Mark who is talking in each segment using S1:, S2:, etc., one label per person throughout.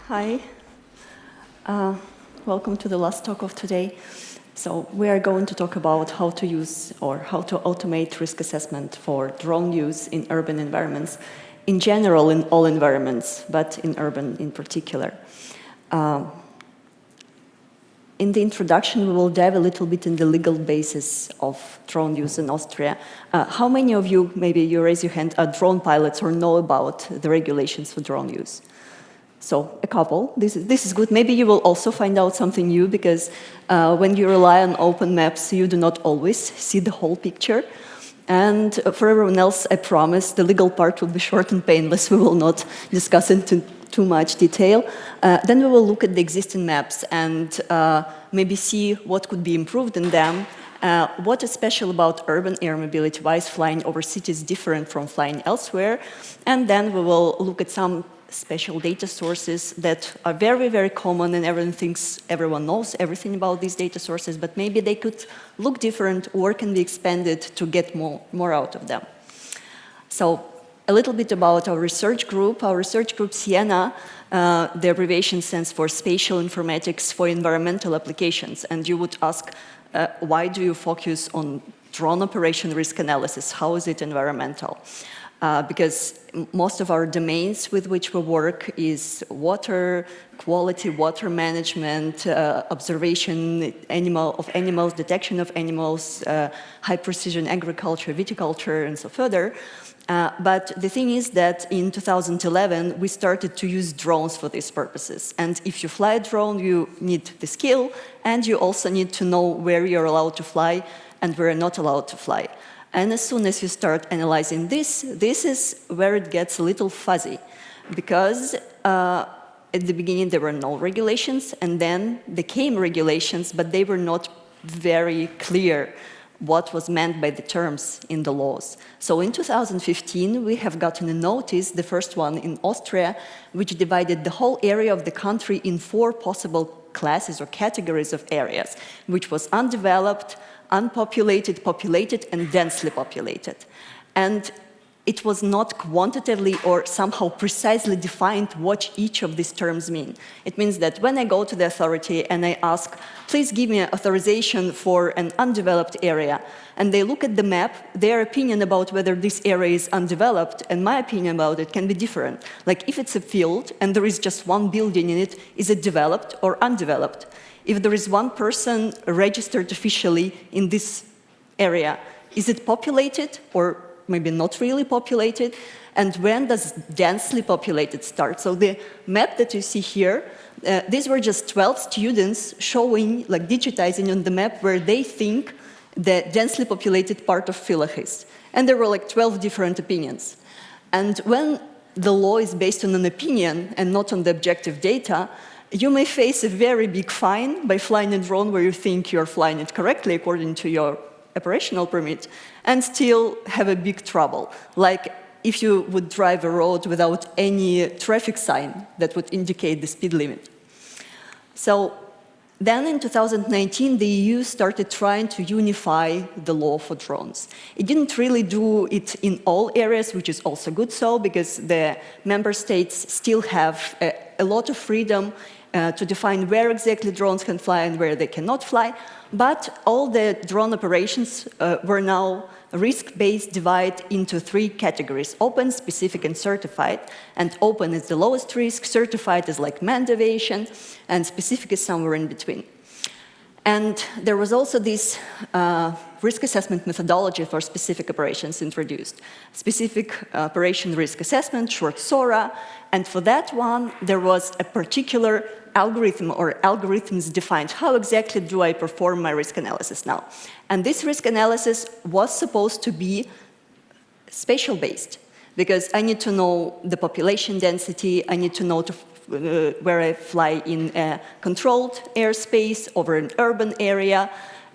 S1: Hi. Welcome to the last talk of today. So we are going to talk about how to use or how to automate risk assessment for drone use in urban environments, in general in all environments, but in urban in particular. In the introduction, we will dive a little bit in the legal basis of drone use in Austria. How many of you, maybe you raise your hand, are drone pilots or know about the regulations for drone use? So a couple. This is good. Maybe you will also find out something new because when you rely on open maps, you do not always see the whole picture. And for everyone else, I promise the legal part will be short and painless. We will not discuss it in too much detail. Then we will look at the existing maps and maybe see what could be improved in them. What is special about urban air mobility? Why is flying over cities different from flying elsewhere? And then we will look at some special data sources that are very, very common, and everyone knows everything about these data sources, but maybe they could look different or can be expanded to get more out of them. So a little bit about our research group. Our research group, SIENA, the abbreviation stands for Spatial Informatics for Environmental Applications. And you would ask, why do you focus on drone operation risk analysis? How is it environmental? Because most of our domains with which we work is water quality, water management, observation of animals, detection of animals, high precision agriculture, viticulture, and so further. But the thing is that in 2011, we started to use drones for these purposes. And if you fly a drone, you need the skill, and you also need to know where you're allowed to fly and where you're not allowed to fly. And as soon as you start analyzing this is where it gets a little fuzzy, because at the beginning there were no regulations, and then there came regulations, but they were not very clear what was meant by the terms in the laws. So in 2015, we have gotten a notice, the first one in Austria, which divided the whole area of the country in 4 possible classes or categories of areas, which was undeveloped, unpopulated, populated, and densely populated. And it was not quantitatively or somehow precisely defined what each of these terms mean. It means that when I go to the authority and I ask, please give me an authorization for an undeveloped area, and they look at the map, their opinion about whether this area is undeveloped and my opinion about it can be different. Like if it's a field and there is just one building in it, is it developed or undeveloped? If there is one person registered officially in this area, is it populated or maybe not really populated? And when does densely populated start? So the map that you see here, these were just 12 students showing, like digitizing on the map where they think the densely populated part of Villach is. And there were like 12 different opinions. And when the law is based on an opinion and not on the objective data, you may face a very big fine by flying a drone where you think you're flying it correctly according to your operational permit, and still have a big trouble. Like if you would drive a road without any traffic sign that would indicate the speed limit. So then in 2019, the EU started trying to unify the law for drones. It didn't really do it in all areas, which is also good so, because the member states still have a lot of freedom to define where exactly drones can fly and where they cannot fly. But all the drone operations were now risk-based, divided into 3 categories: open, specific, and certified. And open is the lowest risk, certified is like manned aviation, and specific is somewhere in between. And there was also this risk assessment methodology for specific operations introduced. Specific operation risk assessment, short SORA, and for that one, there was a particular algorithm or algorithms defined. How exactly do I perform my risk analysis now? And this risk analysis was supposed to be spatial-based, because I need to know the population density, I need to know where I fly in a controlled airspace over an urban area,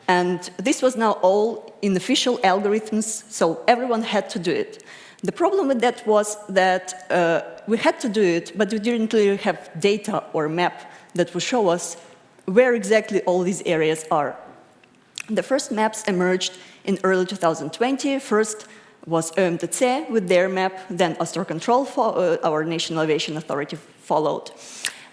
S1: and this was now all in official algorithms, so everyone had to do it. The problem with that was that we had to do it, but we didn't really have data or map that would show us where exactly all these areas are. The first maps emerged in early 2020. First was ÖMTC with their map, then Control, our National Aviation Authority, followed.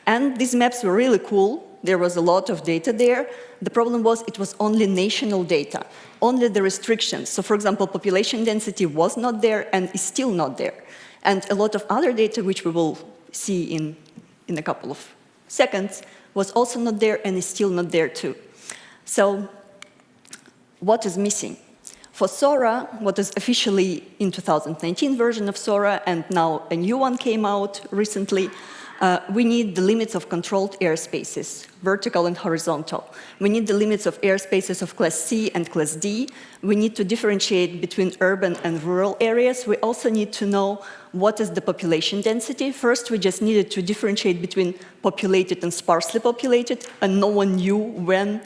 S1: And these maps were really cool. There was a lot of data there. The problem was it was only national data, only the restrictions. So for example, population density was not there and is still not there. And a lot of other data, which we will see in a couple of seconds, was also not there and is still not there too. So what is missing? For SORA, what is officially in 2019 version of SORA, and now a new one came out recently, we need the limits of controlled airspaces, vertical and horizontal. We need the limits of airspaces of class C and class D. We need to differentiate between urban and rural areas. We also need to know what is the population density. First, we just needed to differentiate between populated and sparsely populated, and no one knew when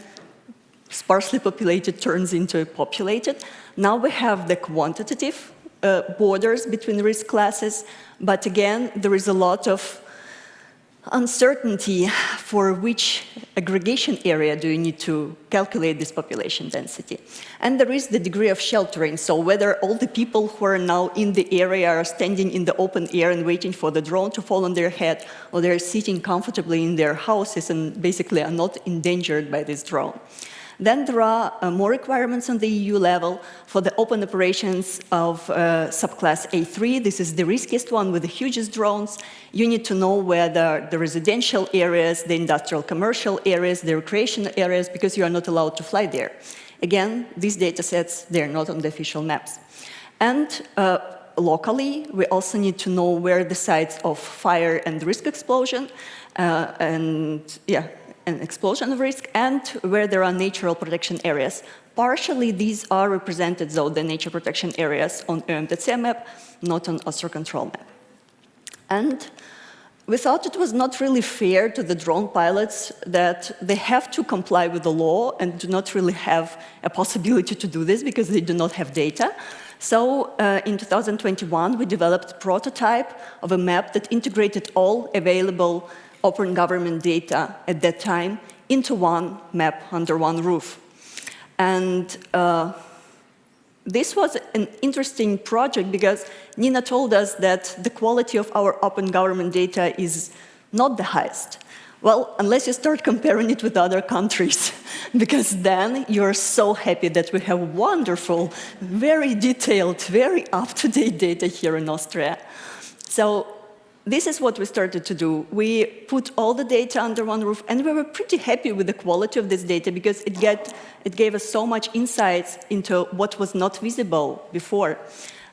S1: sparsely populated turns into populated. Now we have the quantitative borders between risk classes, but again, there is a lot of uncertainty for which aggregation area do you need to calculate this population density. And there is the degree of sheltering, so whether all the people who are now in the area are standing in the open air and waiting for the drone to fall on their head, or they're sitting comfortably in their houses and basically are not endangered by this drone. Then there are more requirements on the EU level for the open operations of subclass A3. This is the riskiest one with the hugest drones. You need to know whether the residential areas, the industrial commercial areas, the recreational areas, because you are not allowed to fly there. Again, these data sets, they're not on the official maps. And locally, we also need to know where the sites of fire and risk explosion an explosion of risk, and where there are natural protection areas. Partially, these are represented, though, the nature protection areas on EMTC map, not on Austro control map. And we thought it was not really fair to the drone pilots that they have to comply with the law and do not really have a possibility to do this because they do not have data. So in 2021, we developed a prototype of a map that integrated all available open government data at that time into one map under one roof. And this was an interesting project because Nina told us that the quality of our open government data is not the highest. Well, unless you start comparing it with other countries, because then you're so happy that we have wonderful, very detailed, very up-to-date data here in Austria. So this is what we started to do. We put all the data under one roof, and we were pretty happy with the quality of this data because it gave us so much insights into what was not visible before.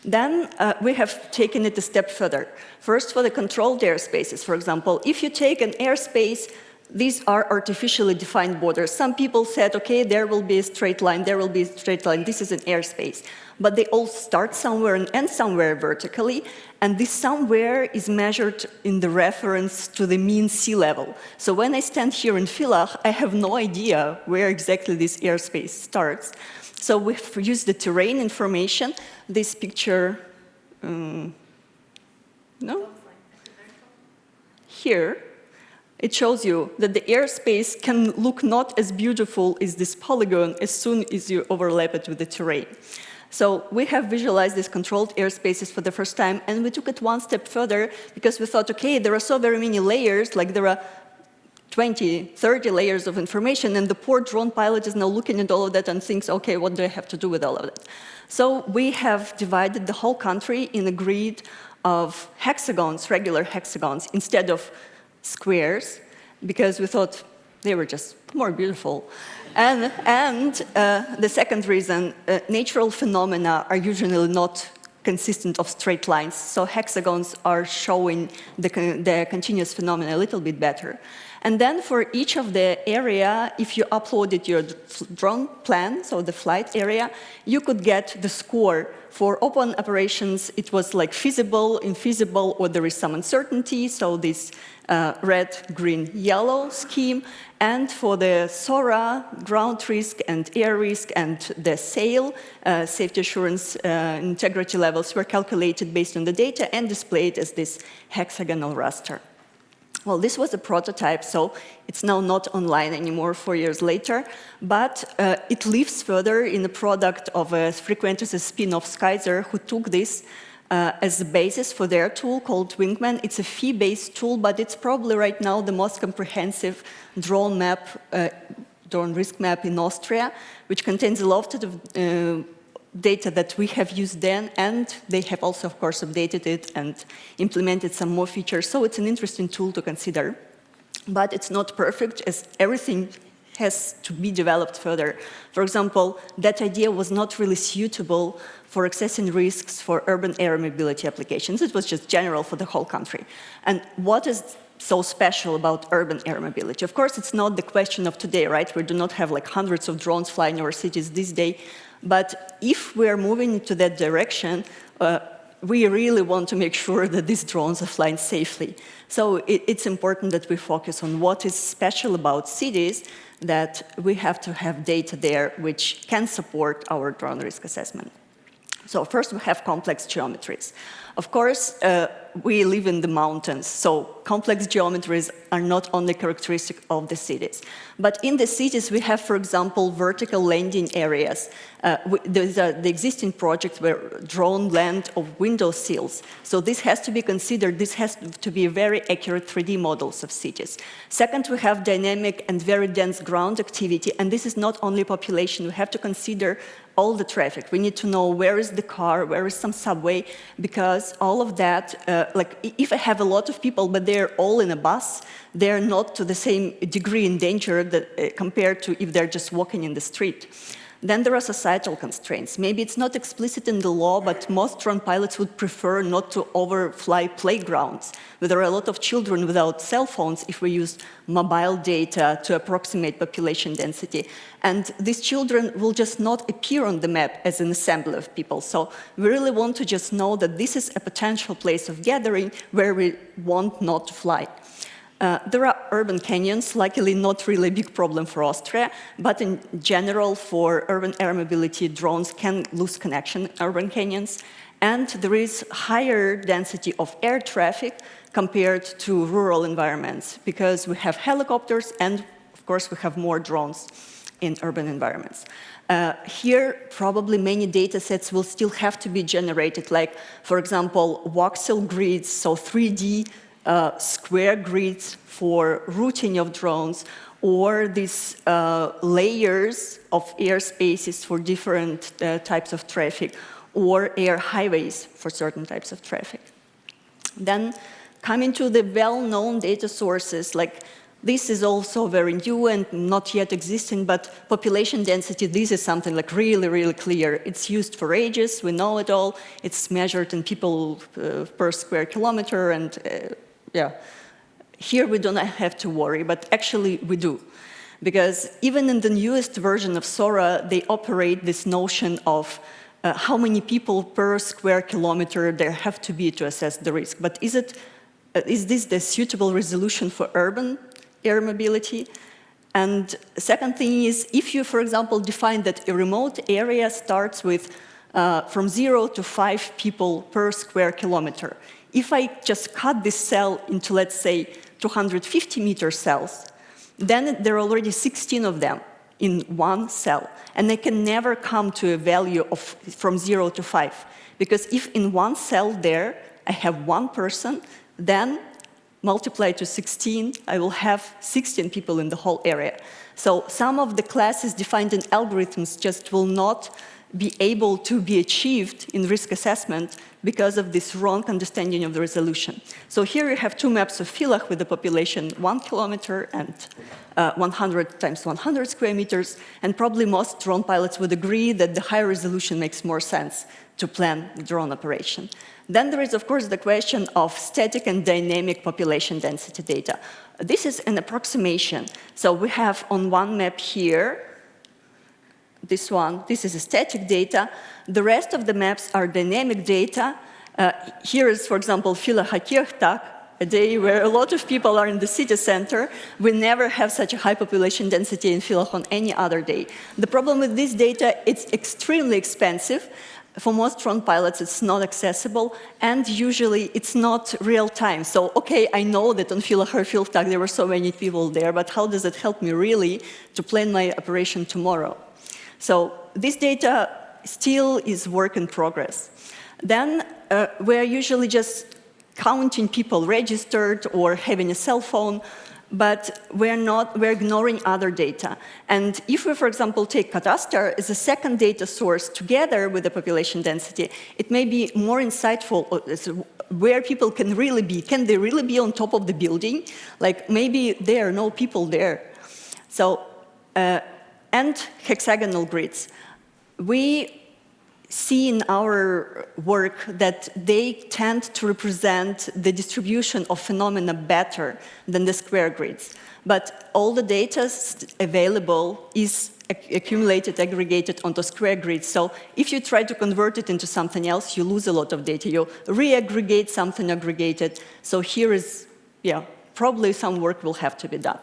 S1: Then we have taken it a step further. First, for the controlled airspaces, for example, if you take an airspace, these are artificially defined borders. Some people said, okay, there will be a straight line, there will be a straight line, this is an airspace. But they all start somewhere and end somewhere vertically, and this somewhere is measured in the reference to the mean sea level. So when I stand here in Villach, I have no idea where exactly this airspace starts. So we've used the terrain information. This picture, no? Here, it shows you that the airspace can look not as beautiful as this polygon as soon as you overlap it with the terrain. So we have visualized these controlled airspaces for the first time, and we took it one step further because we thought, okay, there are so very many layers, like there are 20, 30 layers of information, and the poor drone pilot is now looking at all of that and thinks, okay, what do I have to do with all of that? So we have divided the whole country in a grid of hexagons, regular hexagons, instead of squares, because we thought they were just more beautiful. And the second reason, natural phenomena are usually not consistent of straight lines, so hexagons are showing the continuous phenomena a little bit better. And then for each of the area, if you uploaded your drone plan, so the flight area, you could get the score. For open operations, it was like feasible, infeasible, or there is some uncertainty, so this red, green, yellow scheme. And for the SORA, ground risk and air risk and the SAIL, safety assurance integrity levels were calculated based on the data and displayed as this hexagonal raster. Well, this was a prototype, so it's now not online anymore 4 years later, but it lives further in the product of a Frequentis spin-off Skyzer, who took this as the basis for their tool called Wingman. It's a fee-based tool, but it's probably right now the most comprehensive drone map, drone risk map in Austria, which contains a lot of data that we have used then, and they have also, of course, updated it and implemented some more features. So it's an interesting tool to consider. But it's not perfect, as everything has to be developed further. For example, that idea was not really suitable for assessing risks for urban air mobility applications. It was just general for the whole country. And what is so special about urban air mobility? Of course, it's not the question of today, right? We do not have like hundreds of drones flying over cities this day. But if we are moving into that direction, we really want to make sure that these drones are flying safely. So it's important that we focus on what is special about cities, that we have to have data there which can support our drone risk assessment. So first we have complex geometries. Of course, we live in the mountains, so complex geometries are not only characteristic of the cities. But in the cities, we have, for example, vertical landing areas. There's the existing projects where drone land of window sills. So this has to be considered. This has to be very accurate 3D models of cities. Second, we have dynamic and very dense ground activity. And this is not only population. We have to consider all the traffic. We need to know where is the car, where is some subway, because all of that, like if I have a lot of people, but they're all in a bus, they're not to the same degree in danger that, compared to if they're just walking in the street. Then there are societal constraints. Maybe it's not explicit in the law, but most drone pilots would prefer not to overfly playgrounds, where there are a lot of children without cell phones if we use mobile data to approximate population density. And these children will just not appear on the map as an assembly of people. So we really want to just know that this is a potential place of gathering where we want not to fly. There are urban canyons, luckily not really a big problem for Austria, but in general for urban air mobility, drones can lose connection in urban canyons, and there is higher density of air traffic compared to rural environments, because we have helicopters and, of course, we have more drones in urban environments. Here, probably many data sets will still have to be generated, like, for example, voxel grids, so 3D square grids for routing of drones, or these layers of airspaces for different types of traffic, or air highways for certain types of traffic. Then coming to the well-known data sources, like this is also very new and not yet existing, but population density, this is something like really, really clear. It's used for ages, we know it all. It's measured in people per square kilometer, and yeah, here we don't have to worry, but actually we do. Because even in the newest version of SORA, they operate this notion of how many people per square kilometer there have to be to assess the risk. But is this the suitable resolution for urban air mobility? And the second thing is, if you, for example, define that a remote area starts with from 0 to 5 people per square kilometer, if I just cut this cell into, let's say, 250-meter cells, then there are already 16 of them in one cell. And I can never come to a value of from 0 to 5. Because if in one cell there I have one person, then multiply to 16, I will have 16 people in the whole area. So some of the classes defined in algorithms just will not be able to be achieved in risk assessment because of this wrong understanding of the resolution. So here you have two maps of Villach with the population 1 kilometer and 100 times 100 square meters, and probably most drone pilots would agree that the higher resolution makes more sense to plan the drone operation. Then there is, of course, the question of static and dynamic population density data. This is an approximation. So we have on one map here, this one, this is a static data. The rest of the maps are dynamic data. Here is, for example, Villach, a day where a lot of people are in the city center. We never have such a high population density in Villach on any other day. The problem with this data, it's extremely expensive. For most drone pilots, it's not accessible, and usually it's not real time. So, okay, I know that on Villach or Villach there were so many people there, but how does it help me really to plan my operation tomorrow? So this data still is work in progress. Then we're usually just counting people registered or having a cell phone, but we're ignoring other data. And if we, for example, take cadastre as a second data source together with the population density, it may be more insightful where people can really be. Can they really be on top of the building? Like maybe there are no people there. So, and hexagonal grids. We see in our work that they tend to represent the distribution of phenomena better than the square grids. But all the data available is accumulated, aggregated onto square grids. So if you try to convert it into something else, you lose a lot of data. You re-aggregate something aggregated. So here is, yeah, probably some work will have to be done.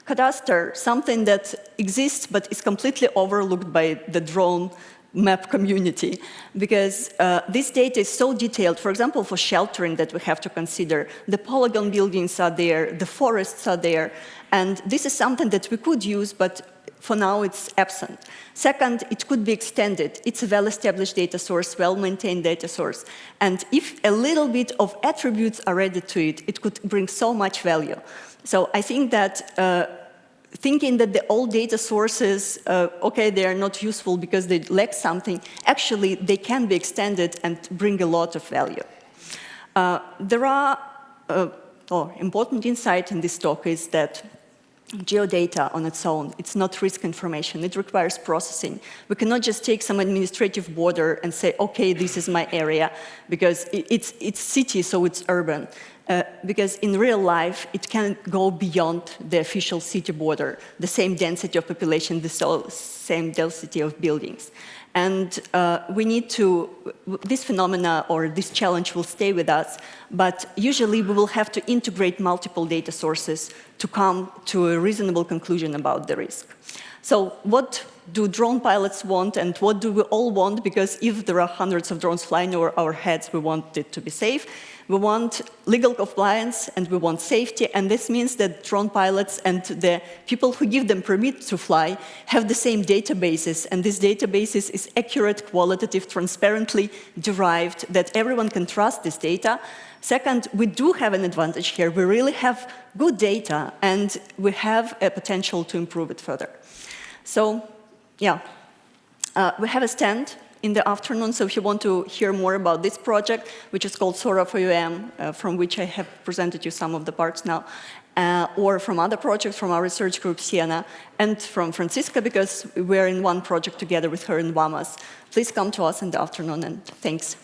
S1: Cadastre, something that exists but is completely overlooked by the drone map community, because this data is so detailed. For example, for sheltering that we have to consider, the polygon buildings are there, the forests are there, and this is something that we could use, but for now it's absent. Second, it could be extended. It's a well-established data source, well-maintained data source, and if a little bit of attributes are added to it, it could bring so much value. So I think that thinking that the old data sources, okay, they are not useful because they lack something, actually they can be extended and bring a lot of value. There are, important insight in this talk is that geodata on its own, it's not risk information, it requires processing. We cannot just take some administrative border and say, okay, this is my area, because it's city, so it's urban. Because in real life, it can go beyond the official city border, the same density of population, the same density of buildings. And we need to, this phenomena or this challenge will stay with us, but usually we will have to integrate multiple data sources to come to a reasonable conclusion about the risk. So what do drone pilots want and what do we all want? Because if there are hundreds of drones flying over our heads, we want it to be safe. We want legal compliance and we want safety, and this means that drone pilots and the people who give them permit to fly have the same databases, and this databases is accurate, qualitative, transparently derived, that everyone can trust this data. Second, we do have an advantage here. We really have good data and we have a potential to improve it further. So, yeah, we have a stand in the afternoon, so if you want to hear more about this project, which is called SORA for UM, from which I have presented you some of the parts now, or from other projects from our research group, SIENA, and from Francisca, because we're in one project together with her in WAMAS. Please come to us in the afternoon, and thanks.